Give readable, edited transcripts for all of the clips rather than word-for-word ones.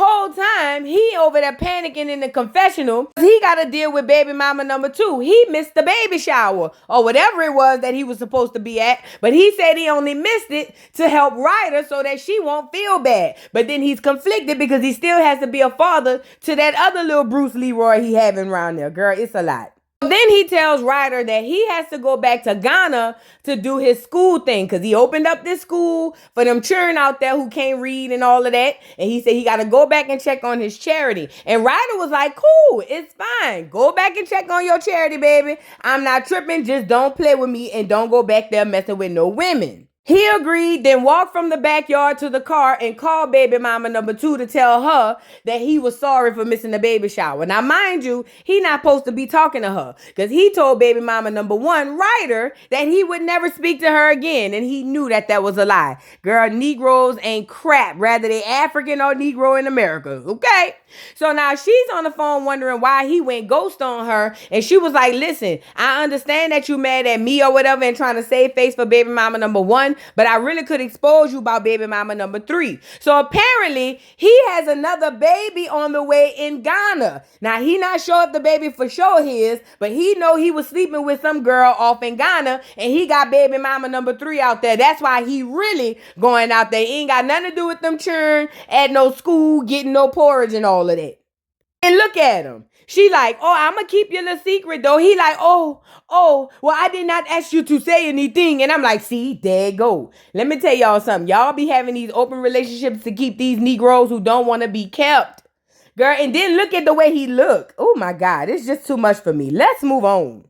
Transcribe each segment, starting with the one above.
Whole time, he over there panicking in the confessional. He got to deal with baby mama number 2. He missed the baby shower or whatever it was that he was supposed to be at. But he said he only missed it to help Ryder so that she won't feel bad. But then he's conflicted because he still has to be a father to that other little Bruce Leroy he having around there. Girl, it's a lot. Then he tells Ryder that he has to go back to Ghana to do his school thing because he opened up this school for them children out there who can't read and all of that. And he said he got to go back and check on his charity. And Ryder was like, cool, it's fine. Go back and check on your charity, baby. I'm not tripping. Just don't play with me and don't go back there messing with no women. He agreed, then walked from the backyard to the car and called baby mama number 2 to tell her that he was sorry for missing the baby shower. Now, mind you, he not supposed to be talking to her because he told baby mama number 1, Ryder, that he would never speak to her again. And he knew that that was a lie. Girl, Negroes ain't crap. Rather they African or Negro in America. Okay? So now she's on the phone wondering why he went ghost on her. And she was like, listen, I understand that you mad at me or whatever and trying to save face for baby mama number 1. But I really could expose you about baby mama number 3. So apparently he has another baby on the way in Ghana. Now he not sure if the baby for sure his, but he know he was sleeping with some girl off in Ghana and he got baby mama number 3 out there. That's why he really going out there. He ain't got nothing to do with them children at no school, getting no porridge and all of that. And look at him. She like, oh, I'm going to keep your little secret, though. He like, oh, well, I did not ask you to say anything. And I'm like, see, there you go. Let me tell y'all something. Y'all be having these open relationships to keep these Negroes who don't want to be kept. Girl, and then look at the way he look. Oh, my God. It's just too much for me. Let's move on.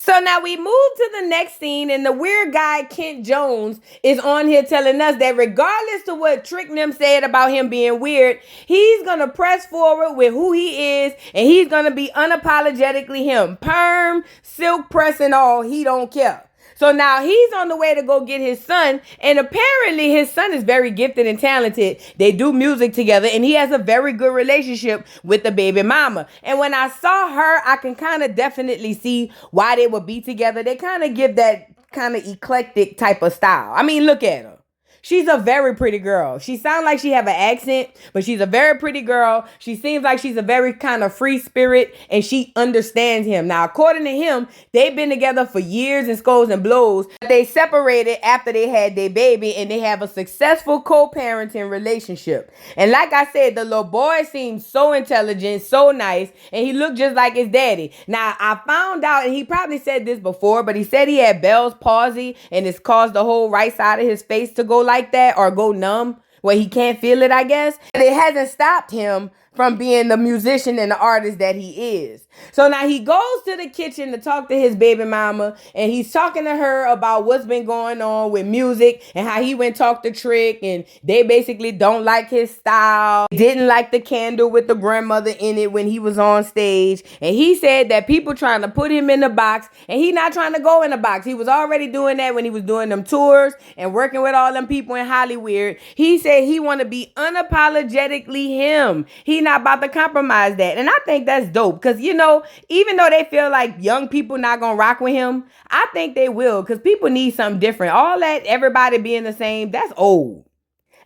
So now we move to the next scene, and the weird guy, Kent Jones, is on here telling us that regardless of what Trick them said about him being weird, he's going to press forward with who he is, and he's going to be unapologetically him. Perm, silk press and all, he don't care. So now he's on the way to go get his son, and apparently his son is very gifted and talented. They do music together, and he has a very good relationship with the baby mama. And when I saw her, I can kind of definitely see why they would be together. They kind of give that kind of eclectic type of style. I mean, look at her. She's a very pretty girl. She sounds like she have an accent, but she's a very pretty girl. She seems like she's a very kind of free spirit, and she understands him. Now, according to him, they've been together for years and scolds and blows. They separated after they had their baby, and they have a successful co-parenting relationship. And like I said, the little boy seems so intelligent, so nice, and he looked just like his daddy. Now, I found out, and he probably said this before, but he said he had Bell's palsy, and it's caused the whole right side of his face to go like that or go numb where he can't feel it, I guess. But it hasn't stopped him from being the musician and the artist that he is. So now he goes to the kitchen to talk to his baby mama, and he's talking to her about what's been going on with music and how he went talk to Trick, and they basically don't like his style. Didn't like the candle with the grandmother in it when he was on stage. And he said that people trying to put him in the box, and he not trying to go in the box. He was already doing that when he was doing them tours and working with all them people in Hollywood. He said he want to be unapologetically him. He not about to compromise that. And I think that's dope because, you know, even though they feel like young people not gonna rock with him, I think they will because people need something different. All that everybody being the same, that's old.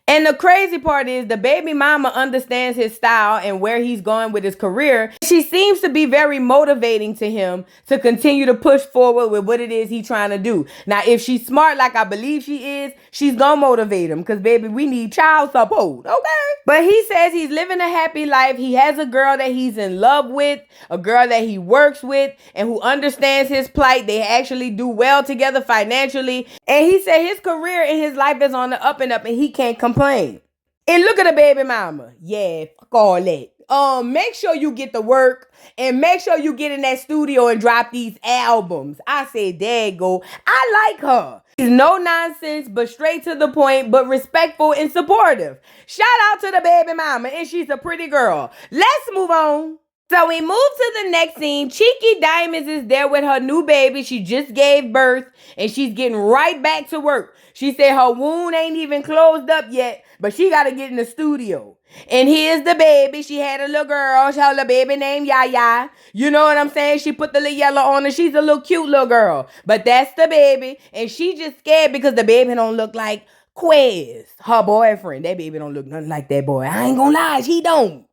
And the crazy part is the baby mama understands his style and where he's going with his career. She seems to be very motivating to him to continue to push forward with what it is he's trying to do. Now, if she's smart, like I believe she is, she's gonna motivate him because, baby, we need child support, okay? But he says he's living a happy life. He has a girl that he's in love with, a girl that he works with, and who understands his plight. They actually do well together financially. And he said his career and his life is on the up and up, and he can't complain. And look at the baby mama. Yeah, fuck all that. Make sure you get to work and make sure you get in that studio and drop these albums. I said, there you go. I like her. She's no nonsense, but straight to the point, but respectful and supportive. Shout out to the baby mama, and she's a pretty girl. Let's move on. So we move to the next scene. Cheeky Diamonds is there with her new baby. She just gave birth, and she's getting right back to work. She said her wound ain't even closed up yet, but she got to get in the studio. And here's the baby. She had a little girl. She had a baby named Yaya. You know what I'm saying? She put the little yellow on her. She's a little cute little girl. But that's the baby. And she just scared because the baby don't look like Quez, her boyfriend. That baby don't look nothing like that boy. I ain't gonna lie, he don't.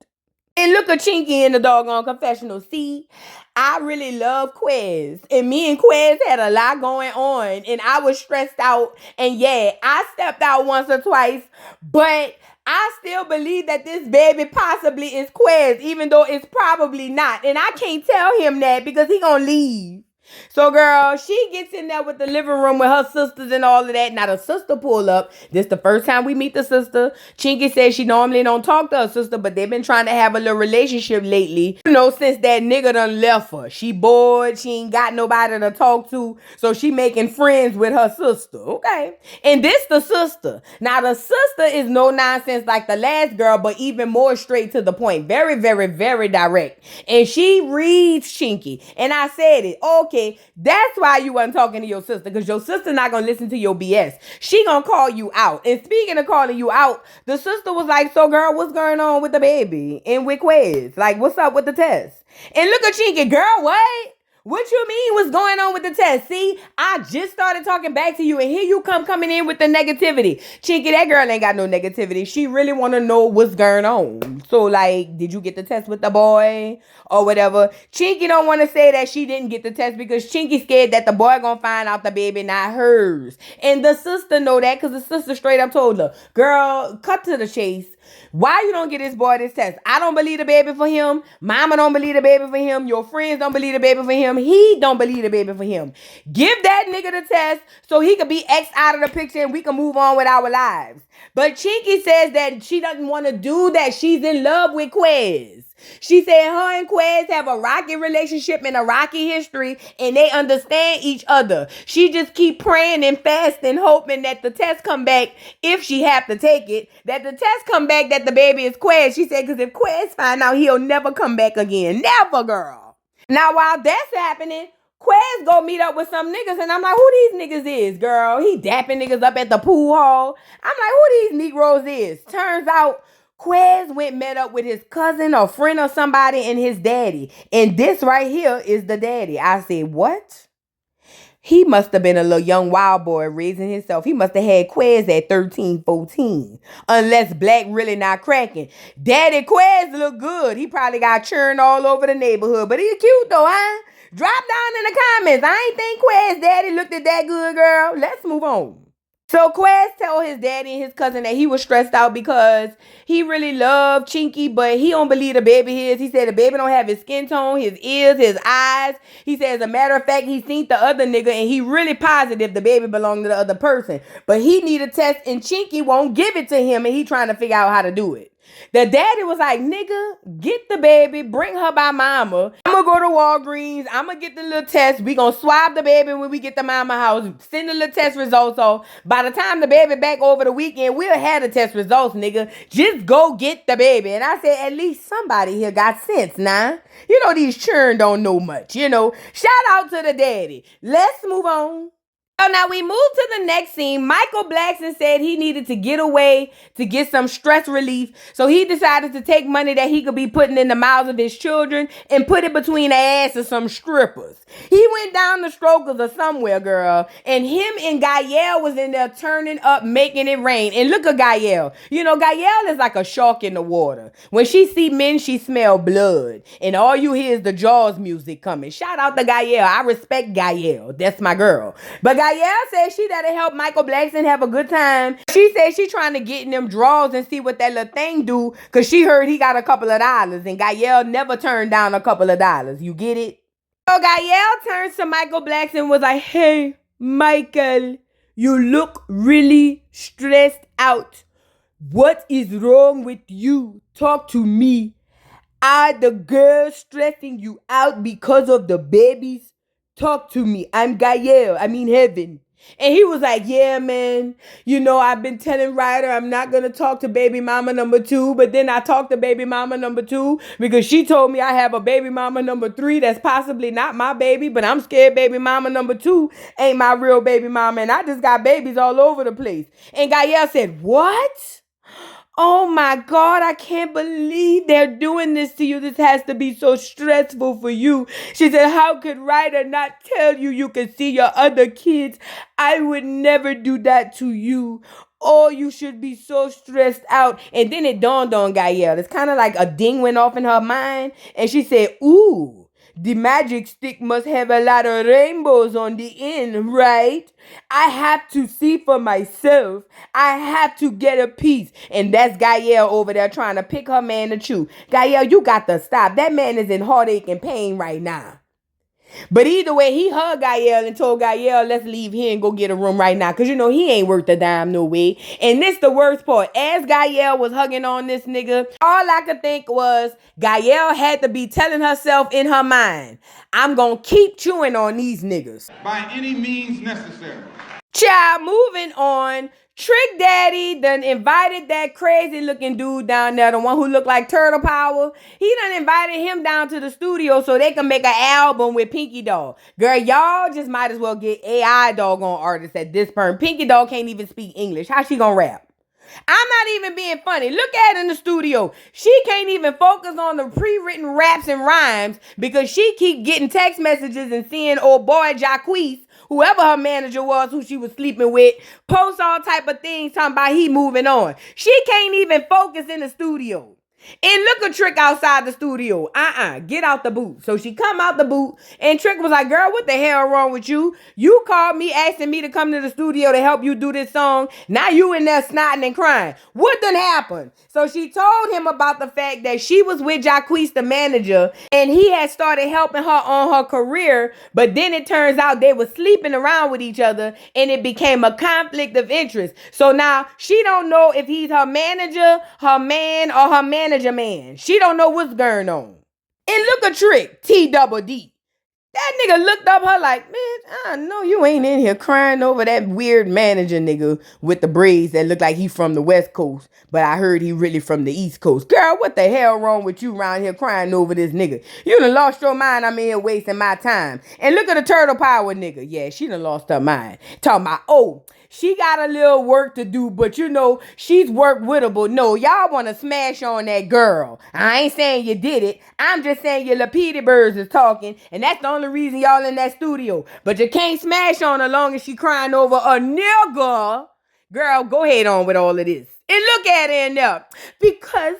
And look at Chinky in the doggone confessional. See, I really love Quez. And me and Quez had a lot going on. And I was stressed out. And yeah, I stepped out once or twice. But I still believe that this baby possibly is Quez, even though it's probably not. And I can't tell him that because he gonna leave. So, girl, she gets in there with the living room with her sisters and all of that. Now, the sister pull up. This the first time we meet the sister. Chinky says she normally don't talk to her sister, but they've been trying to have a little relationship lately. You know, since that nigga done left her. She bored. She ain't got nobody to talk to. So, she making friends with her sister. Okay. And this the sister. Now, the sister is no nonsense like the last girl, but even more straight to the point. Very, very, very direct. And she reads Chinky. And I said it. Okay. That's why you wasn't talking to your sister, because your sister not gonna listen to your BS. She gonna call you out. And speaking of calling you out, the sister was like, so girl, what's going on with the baby and with Quez? Like, what's up with the test? And look at Chinky, girl, what? What you mean what's going on with the test? See, I just started talking back to you and here you coming in with the negativity. Chinky, that girl ain't got no negativity. She really want to know what's going on. So, like, did you get the test with the boy or whatever? Chinky don't want to say that she didn't get the test because Chinky scared that the boy gonna find out the baby not hers. And the sister know that because the sister straight up told her, girl, cut to the chase. Why you don't get this boy this test? I don't believe the baby for him. Mama don't believe the baby for him. Your friends don't believe the baby for him. He don't believe the baby for him. Give that nigga the test so he could be X'd out of the picture and we can move on with our lives. But Chinky says that she doesn't want to do that. She's in love with Quez. She said her and Quez have a rocky relationship and a rocky history and they understand each other. She just keep praying and fasting, hoping that the test come back, if she have to take it, that the test come back that the baby is Quez. She said, because if Quez find out, he'll never come back again. Never, girl. Now, while that's happening, Quez go meet up with some niggas, and I'm like, who these niggas is, girl? He dapping niggas up at the pool hall. I'm like, who these Negroes is? Turns out, Quez went met up with his cousin or friend or somebody and his daddy. And this right here is the daddy. I said, what? He must have been a little young wild boy raising himself. He must have had Quez at 13, 14. Unless Black really not cracking. Daddy Quez look good. He probably got churned all over the neighborhood. But he cute though, huh? Drop down in the comments. I ain't think Quez daddy looked at that good, girl. Let's move on. So Quez told his daddy and his cousin that he was stressed out because he really loved Chinky, but he don't believe the baby is. He said the baby don't have his skin tone, his ears, his eyes. He said, as a matter of fact, he seen the other nigga and he really positive the baby belonged to the other person. But he need a test and Chinky won't give it to him and he trying to figure out how to do it. The daddy was like, nigga, get the baby, bring her by mama. I'm going to go to Walgreens. I'm going to get the little test. We going to swab the baby when we get to mama house. Send the little test results off. By the time the baby back over the weekend, we'll have the test results, nigga. Just go get the baby. And I said, at least somebody here got sense, nah? You know, these churn don't know much, you know. Shout out to the daddy. Let's move on. So now we move to the next scene. Michael Blackson said he needed to get away to get some stress relief. So he decided to take money that he could be putting in the mouths of his children and put it between the ass of some strippers. He went down the Strokers or somewhere, girl. And him and Gael was in there turning up, making it rain. And look at Gael. You know, Gael is like a shark in the water. When she see men, she smell blood. And all you hear is the Jaws music coming. Shout out to Gael. I respect Gael. That's my girl. But Gael said she that'll help Michael Blackson have a good time. She said she trying to get in them draws and see what that little thing do, because she heard he got a couple of dollars and Gael never turned down a couple of dollars. You get it? So Gael turns to Michael Blackson and was like, hey, Michael, you look really stressed out. What is wrong with you? Talk to me. Are the girls stressing you out because of the babies? Talk to me. I'm Gael. I mean Heaven. And he was like, yeah, man. You know, I've been telling Ryder I'm not going to talk to baby mama number 2. But then I talked to baby mama number 2 because she told me I have a baby mama number 3 that's possibly not my baby. But I'm scared baby mama number 2 ain't my real baby mama. And I just got babies all over the place. And Gael said, what? Oh my God, I can't believe they're doing this to you. This has to be so stressful for you. She said, how could Ryder not tell you you can see your other kids? I would never do that to you. Oh, you should be so stressed out. And then it dawned on Gael. It's kind of like a ding went off in her mind. And she said, ooh, the magic stick must have a lot of rainbows on the end, right? I have to see for myself. I have to get a piece. And that's Gael over there trying to pick her man to chew. Gael, you got to stop. That man is in heartache and pain right now. But either way, he hugged Gael and told Gael, let's leave here and go get a room right now. Because, you know, he ain't worth a dime no way. And this the worst part. As Gael was hugging on this nigga, all I could think was Gael had to be telling herself in her mind, I'm going to keep chewing on these niggas. By any means necessary. Child, moving on. Trick Daddy done invited that crazy looking dude down there, the one who looked like Turtle Power. He done invited him down to the studio so they can make an album with Pinky Dog. Girl, y'all just might as well get AI doggone artists at this point. Pinky Dog can't even speak English. How she gonna rap? I'm not even being funny. Look at her in the studio. She can't even focus on the pre-written raps and rhymes because she keep getting text messages and seeing old boy Jacquees, whoever her manager was, who she was sleeping with, post all type of things talking about he moving on. She can't even focus in the studio. And look a Trick outside the studio. Get out the booth. So she come out the booth and Trick was like, girl, what the hell wrong with you? You called me asking me to come to the studio to help you do this song. Now you in there snotting and crying. What done happened? So she told him about the fact that she was with Jacquees, the manager, and he had started helping her on her career. But then it turns out they were sleeping around with each other and it became a conflict of interest. So now she don't know if he's her manager, her man, or her manager man. She don't know what's going on. And look a Trick, T-double-D. That nigga looked up her like, man, I know you ain't in here crying over that weird manager nigga with the braids that look like he from the West Coast, but I heard he really from the East Coast. Girl, what the hell wrong with you around here crying over this nigga? You done lost your mind. I'm in here wasting my time. And look at the Turtle Power nigga. Yeah, she done lost her mind. Talking about, oh, she got a little work to do, but you know, she's work wittable. No, y'all want to smash on that girl. I ain't saying you did it. I'm just saying your Lapidi Birds is talking, and that's the only reason y'all in that studio. But you can't smash on her long as she crying over a nigga. Girl, go ahead on with all of this. And look at her in there. Because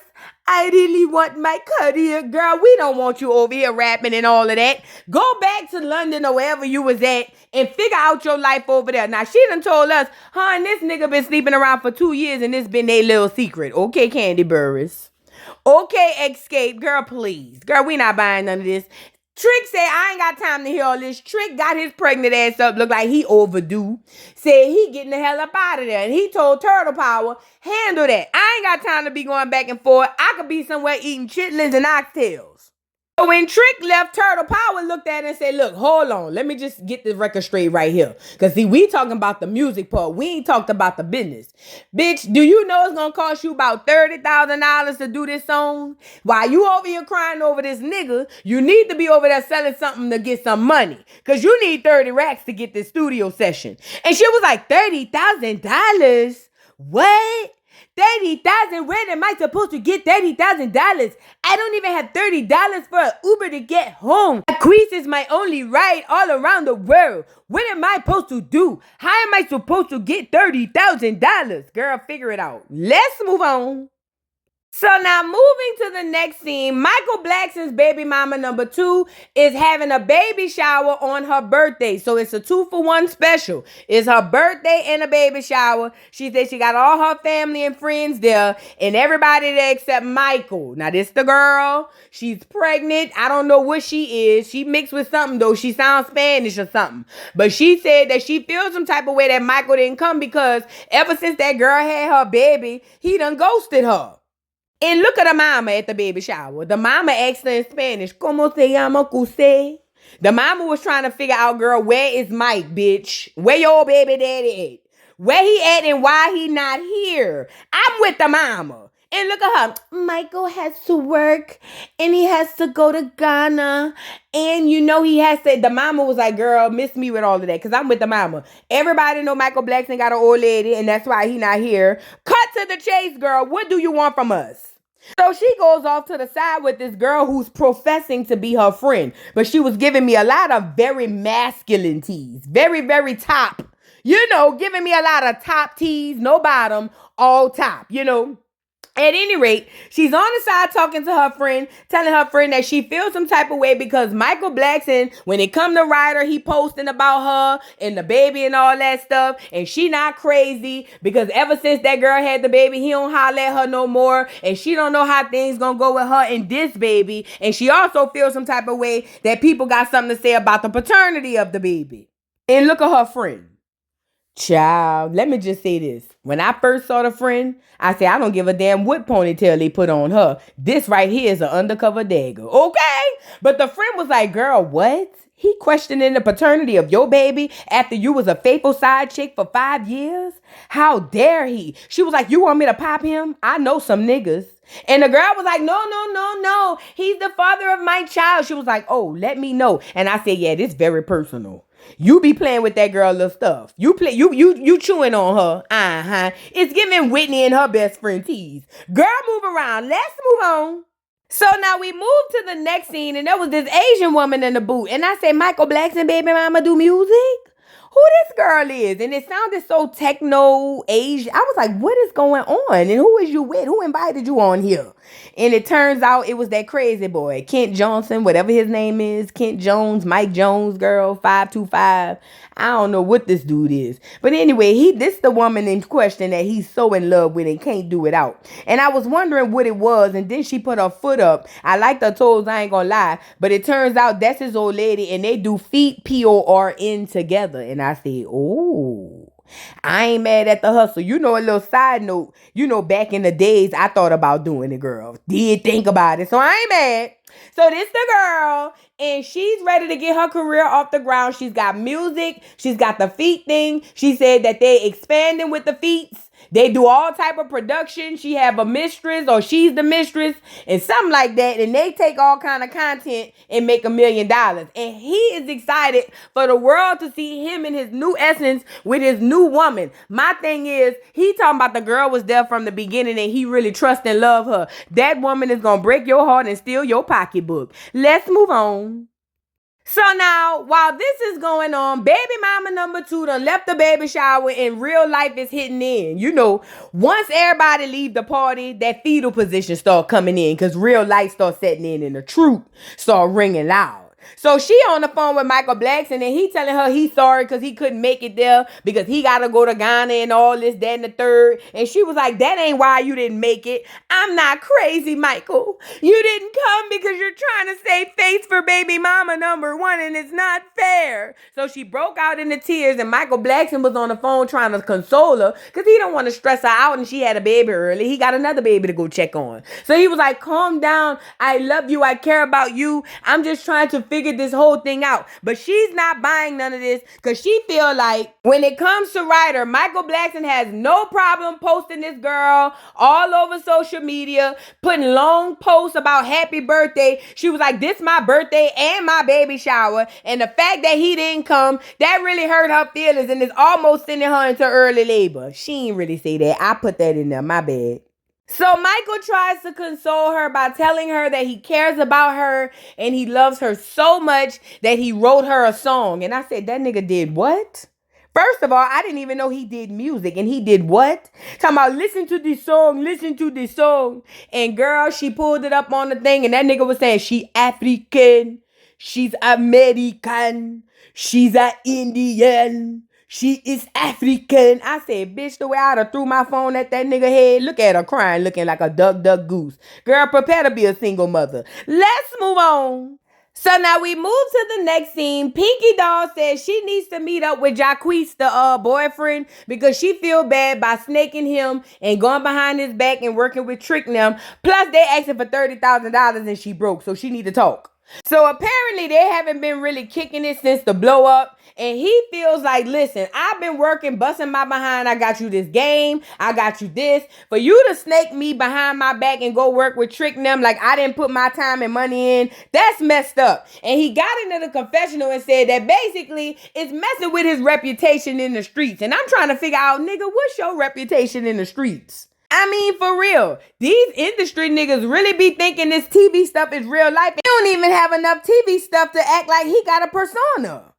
I really want my career. Girl, we don't want you over here rapping and all of that. Go back to London or wherever you was at and figure out your life over there. Now, she done told us, her and this nigga been sleeping around for 2 years and this been their little secret. Okay, Candy Burris. Okay, Escape. Girl, please. Girl, we not buying none of this. Trick said, I ain't got time to hear all this. Trick got his pregnant ass up, look like he overdue. Said he getting the hell up out of there. And he told Turtle Power, handle that. I ain't got time to be going back and forth. I could be somewhere eating chitlins and oxtails. So when Trick left, Turtle Power looked at it and said, look, hold on. Let me just get this record straight right here. Because, see, we talking about the music part. We ain't talked about the business. Bitch, do you know it's going to cost you about $30,000 to do this song? While you over here crying over this nigga, you need to be over there selling something to get some money. Because you need 30 racks to get this studio session. And she was like, $30,000? What? 30,000? Where am I supposed to get $30,000? I don't even have $30 for an Uber to get home. A quiz is my only ride all around the world. What am I supposed to do? How am I supposed to get $30,000? Girl, figure it out. Let's move on. So now moving to the next scene, Michael Blackson's baby mama number 2 is having a baby shower on her birthday. So it's a 2-for-1 special. It's her birthday and a baby shower. She said she got all her family and friends there and everybody there except Michael. Now this the girl. She's pregnant. I don't know what she is. She mixed with something though. She sounds Spanish or something. But she said that she feels some type of way that Michael didn't come because ever since that girl had her baby, he done ghosted her. And look at the mama at the baby shower. The mama asked her in Spanish, ¿Cómo se llama usted? The mama was trying to figure out, girl, where is Mike, bitch? Where your baby daddy at? Where he at and why he not here? I'm with the mama. And look at her. Michael has to work and he has to go to Ghana. And you know he has to. The mama was like, girl, miss me with all of that because I'm with the mama. Everybody know Michael Blackson got an old lady and that's why he not here. Cut to the chase, girl. What do you want from us? So she goes off to the side with this girl who's professing to be her friend. But she was giving me a lot of very masculine teas. Very, very top. Giving me a lot of top tees, no bottom, all top. At any rate, she's on the side talking to her friend, telling her friend that she feels some type of way because Michael Blackson, when it come to Ryder, he posting about her and the baby and all that stuff, and she not crazy because ever since that girl had the baby, he don't holler at her no more, and she don't know how things gonna go with her and this baby, and she also feels some type of way that people got something to say about the paternity of the baby. And look at her friend. Child, let me just say this. When I first saw the friend, I said, I don't give a damn what ponytail they put on her. This right here is an undercover dagger. Okay? But the friend was like, girl, what? He questioning the paternity of your baby after you was a faithful side chick for 5 years? How dare he? She was like, you want me to pop him? I know some niggas. And the girl was like, no, no, no, no. He's the father of my child. She was like, oh, let me know. And I said, yeah, this very personal. You be playing with that girl little stuff. You chewing on her. It's giving Whitney and her best friend tease. Girl, move around. Let's move on. So now we move to the next scene, and there was this Asian woman in the booth. And I said, Michael Blackson, baby mama, do music? Who this girl is? And it sounded so techno Asian. I was like, what is going on? And who is you with? Who invited you on here? And it turns out it was that crazy boy, Kent Johnson, whatever his name is. Kent Jones, Mike Jones, girl, 525. I don't know what this dude is. But anyway, this the woman in question that he's so in love with and can't do it out. And I was wondering what it was. And then she put her foot up. I liked her toes, I ain't gonna lie. But it turns out that's his old lady. And they do feet PORN together. And I said, oh, I ain't mad at the hustle. A little side note. Back in the days, I thought about doing it, girl. Did think about it. So I ain't mad. So this the girl, and she's ready to get her career off the ground. She's got music. She's got the feet thing. She said that they expanding with the feets. They do all type of production. She have a mistress, or she's the mistress, and something like that. And they take all kind of content and make $1 million. And he is excited for the world to see him in his new essence with his new woman. My thing is, he talking about the girl was there from the beginning and he really trust and love her. That woman is gonna break your heart and steal your pocketbook. Let's move on. So now, while this is going on, baby mama number 2 done left the baby shower and real life is hitting in. Once everybody leave the party, that fetal position start coming in because real life start setting in and the truth start ringing loud. So she on the phone with Michael Blackson and he telling her he's sorry because he couldn't make it there because he got to go to Ghana and all this, that, and the third. And she was like, that ain't why you didn't make it. I'm not crazy, Michael. You didn't come because you're trying to save face for baby mama number 1 and it's not fair. So she broke out into tears and Michael Blackson was on the phone trying to console her because he don't want to stress her out and she had a baby early. He got another baby to go check on. So he was like, calm down. I love you. I care about you. I'm just trying to figure this whole thing out. But she's not buying none of this because she feel like when it comes to Ryder, Michael Blackson has no problem posting this girl all over social media, putting long posts about happy birthday. She was like, this my birthday and my baby shower. And the fact that he didn't come, that really hurt her feelings and is almost sending her into early labor. She ain't really say that. I put that in there. My bad. So Michael tries to console her by telling her that he cares about her and he loves her so much that he wrote her a song. And I said, that nigga did what? First of all, I didn't even know he did music. And he did what? Talking about listen to this song. And girl, she pulled it up on the thing and that nigga was saying she African, she's American, she's a Indian. She is African. I said, bitch, the way I done threw my phone at that nigga head. Look at her crying, looking like a duck, duck, goose. Girl, prepare to be a single mother. Let's move on. So now we move to the next scene. Pinky Doll says she needs to meet up with Jacquees, the boyfriend, because she feel bad by snaking him and going behind his back and working with Trick and them. Plus, they asking for $30,000 and she broke, so she need to talk. So apparently they haven't been really kicking it since the blow up. And he feels like, listen, I've been working, busting my behind. I got you this game. I got you this. For you to snake me behind my back and go work with Trick and them like I didn't put my time and money in, that's messed up. And he got into the confessional and said that basically it's messing with his reputation in the streets. And I'm trying to figure out, nigga, what's your reputation in the streets? I mean, for real, these industry niggas really be thinking this TV stuff is real life. He don't even have enough TV stuff to act like he got a persona.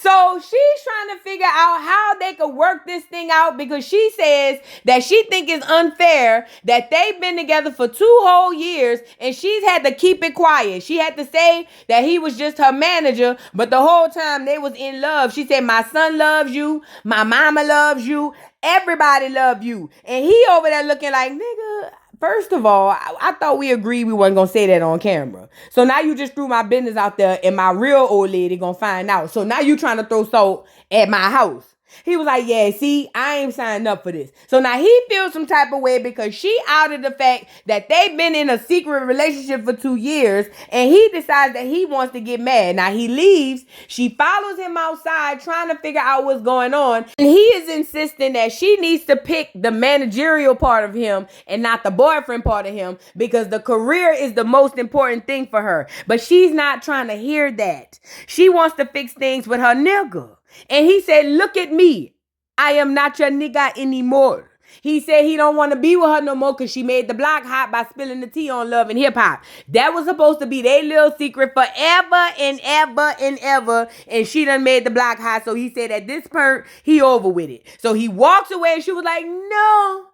So she's trying to figure out how they could work this thing out because she says that she think it's unfair that they've been together for 2 whole years and she's had to keep it quiet. She had to say that he was just her manager, but the whole time they was in love. She said, my son loves you, my mama loves you, everybody love you. And he over there looking like, nigga, first of all, I thought we agreed we wasn't going to say that on camera. So now you just threw my business out there and my real old lady going to find out. So now you trying to throw salt at my house. He was like, yeah, see, I ain't signed up for this. So now he feels some type of way because she outed the fact that they've been in a secret relationship for 2 years and he decides that he wants to get mad. Now he leaves. She follows him outside trying to figure out what's going on. And he is insisting that she needs to pick the managerial part of him and not the boyfriend part of him because the career is the most important thing for her. But she's not trying to hear that. She wants to fix things with her nigga. And he said, look at me. I am not your nigga anymore. He said he don't want to be with her no more because she made the block hot by spilling the tea on Love and Hip Hop. That was supposed to be their little secret forever and ever and ever. And she done made the block hot. So he said at this point, he over with it. So he walks away and she was like, no,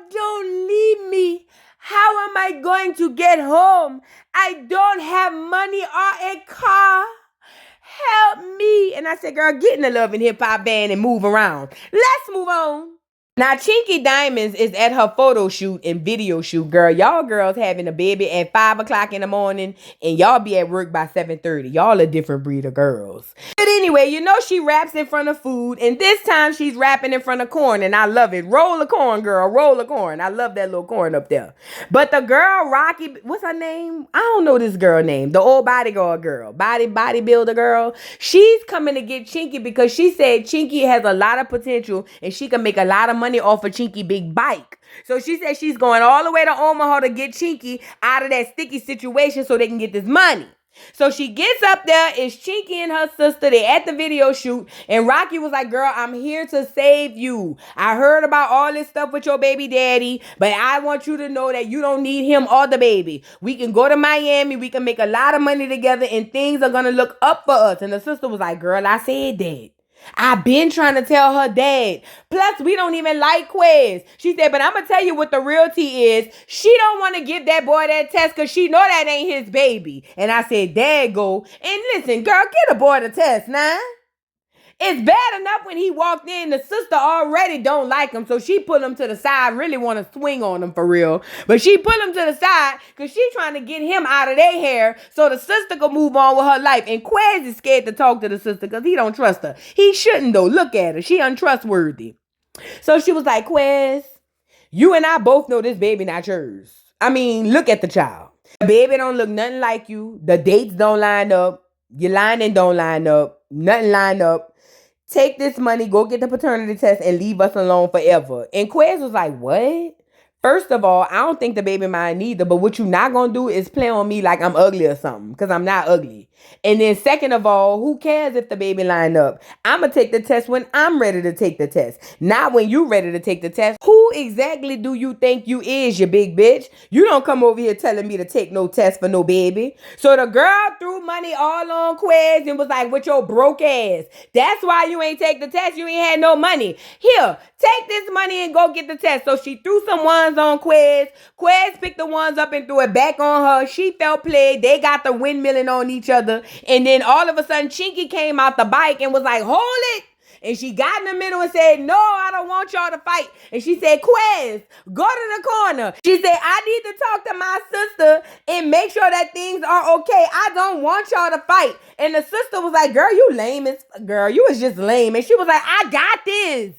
don't leave me. How am I going to get home? I don't have money or a car. Help me. And I said, girl, get in the Love and Hip Hop van and move around. Let's move on. Now, Chinky Diamonds is at her photo shoot and video shoot, girl. Y'all girls having a baby at 5 o'clock in the morning and y'all be at work by 7:30. Y'all a different breed of girls. But anyway, you know she raps in front of food and this time she's rapping in front of corn and I love it. Roll the corn, girl. Roll the corn. I love that little corn up there. But the girl, Rocky, what's her name? I don't know this girl name. The old bodyguard girl. Bodybuilder girl. She's coming to get Chinky because she said Chinky has a lot of potential and she can make a lot of money off a Chinky big bike. So she said she's going all the way to Omaha to get Chinky out of that sticky situation so they can get this money. So she gets up there, it's Chinky and her sister, they at the video shoot, and Rocky was like, girl, I'm here to save you. I heard about all this stuff with your baby daddy, but I want you to know that you don't need him or the baby. We can go to Miami, we can make a lot of money together, and things are gonna look up for us. And the sister was like, girl, I said that. I've been trying to tell her dad. Plus, we don't even like Quez. She said, but I'm going to tell you what the real tea is. She don't want to give that boy that test because she know that ain't his baby. And I said, dad go. And listen, girl, get a boy the test now. It's bad enough when he walked in, the sister already don't like him. So she put him to the side, really want to swing on him for real. But she put him to the side because she trying to get him out of their hair so the sister can move on with her life. And Quez is scared to talk to the sister because he don't trust her. He shouldn't though. Look at her. She untrustworthy. So she was like, Quez, you and I both know this baby not yours. I mean, look at the child. The baby don't look nothing like you. The dates don't line up. Your lining don't line up. Nothing line up. Take this money, go get the paternity test, and leave us alone forever. And Quez was like, what? First of all, I don't think the baby mine neither, but what you not gonna do is play on me like I'm ugly or something, because I'm not ugly. And then second of all, who cares if the baby line up? I'm gonna take the test when I'm ready to take the test, not when you ready to take the test. Who exactly do you think you is, you big bitch? You don't come over here telling me to take no test for no baby. So the girl threw money all on Quez and was like, with your broke ass. That's why you ain't take the test. You ain't had no money. Here, take this money and go get the test. So she threw some ones on Quez. Quez picked the ones up and threw it back on her. She felt played. They got the windmilling on each other. And then all of a sudden, Chinky came out the bike and was like, hold it. And she got in the middle and said, no, I don't want y'all to fight. And she said, Quez, go to the corner. She said, I need to talk to my sister and make sure that things are okay. I don't want y'all to fight. And the sister was like, girl, you lame as girl. You was just lame. And she was like, I got this.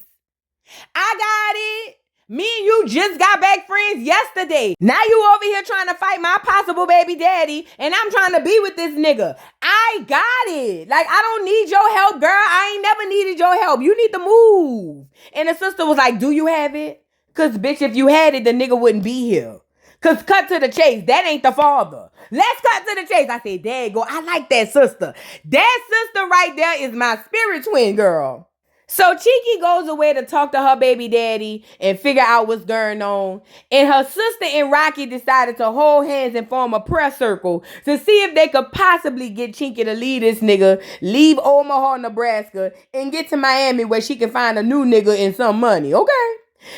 I got it. Me and you just got back friends yesterday. Now you over here trying to fight my possible baby daddy, and I'm trying to be with this nigga. I got it. Like, I don't need your help, girl. I ain't never needed your help. You need to move. And the sister was like, do you have it? Because, bitch, if you had it, the nigga wouldn't be here. Because cut to the chase. That ain't the father. Let's cut to the chase. I said, dad, go. I like that sister. That sister right there is my spirit twin, girl. So Cheeky goes away to talk to her baby daddy and figure out what's going on. And her sister and Rocky decided to hold hands and form a prayer circle to see if they could possibly get Chinky to leave this nigga, leave Omaha, Nebraska, and get to Miami where she can find a new nigga and some money, okay?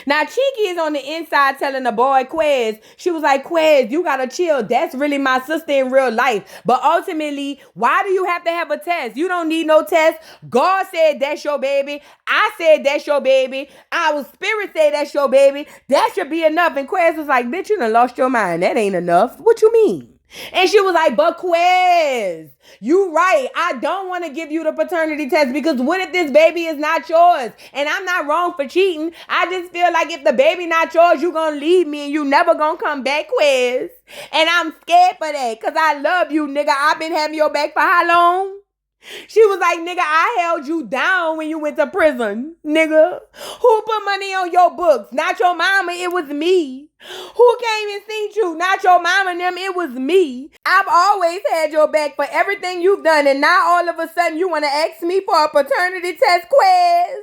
Now, Chinky is on the inside telling the boy Quez, she was like, Quez, you gotta chill. That's really my sister in real life. But ultimately, why do you have to have a test? You don't need no test. God said that's your baby. I said that's your baby. Our spirit said that's your baby. That should be enough. And Quez was like, bitch, you done lost your mind. That ain't enough. What you mean? And she was like, but Quez, you right. I don't want to give you the paternity test because what if this baby is not yours? And I'm not wrong for cheating. I just feel like if the baby not yours, you going to leave me and you never going to come back, Quez. And I'm scared for that because I love you, nigga. I've been having your back for how long? She was like, nigga, I held you down when you went to prison, nigga. Who put money on your books? Not your mama, it was me. Who came and seen you? Not your mama and them, it was me. I've always had your back for everything you've done, and now all of a sudden you want to ask me for a paternity test, Quez?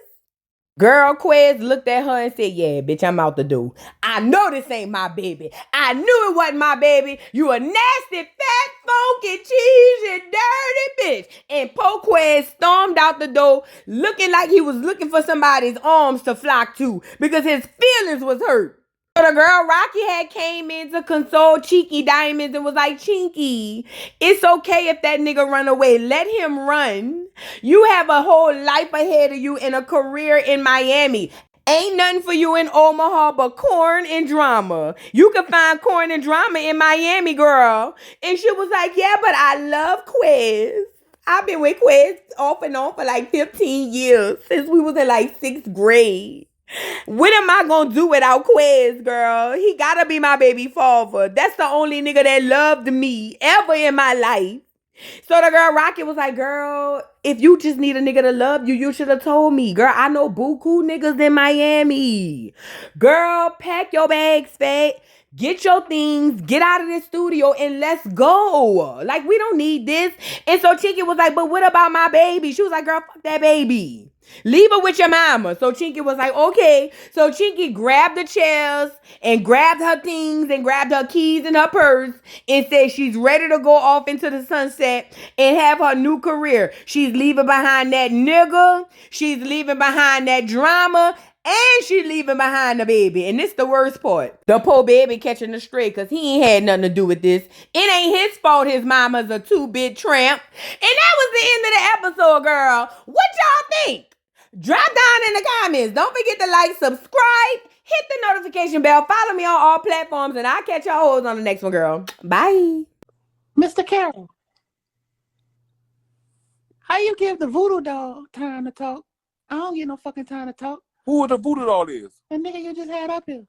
Girl, Quez looked at her and said, yeah, bitch, I'm out the door. I know this ain't my baby. I knew it wasn't my baby. You a nasty, fat, funky, cheesy, dirty bitch. And poor Quez stormed out the door looking like he was looking for somebody's arms to flock to because his feelings was hurt. So the girl Rocky had came in to console Cheeky Diamonds and was like, Chinky, it's okay if that nigga run away. Let him run. You have a whole life ahead of you and a career in Miami. Ain't nothing for you in Omaha but corn and drama. You can find corn and drama in Miami, girl. And she was like, yeah, but I love Quez. I've been with Quez off and on for like 15 years since we was in like 6th grade. What am I gonna do without Quez, girl? He gotta be my baby father. That's the only nigga that loved me ever in my life. So the girl Rocky was like, girl, if you just need a nigga to love you, you should have told me. Girl, I know buku niggas in Miami. Girl, pack your bags, fat. Get your things, get out of this studio, and let's go. Like, we don't need this. And so Chinky was like, but what about my baby? She was like, girl, fuck that baby. Leave her with your mama. So Chinky was like, okay. So Chinky grabbed the chairs and grabbed her things and grabbed her keys and her purse and said she's ready to go off into the sunset and have her new career. She's leaving behind that nigga. She's leaving behind that drama. And she's leaving behind the baby. And this the worst part. The poor baby catching the stray because he ain't had nothing to do with this. It ain't his fault his mama's a 2-bit tramp. And that was the end of the episode, girl. What y'all think? Drop down in the comments. Don't forget to like, subscribe, hit the notification bell, follow me on all platforms, and I'll catch y'all hoes on the next one, girl. Bye. Mr. Carroll, how you give the voodoo doll time to talk? I don't get no fucking time to talk. Who the voodoo doll is? The nigga you just had up here.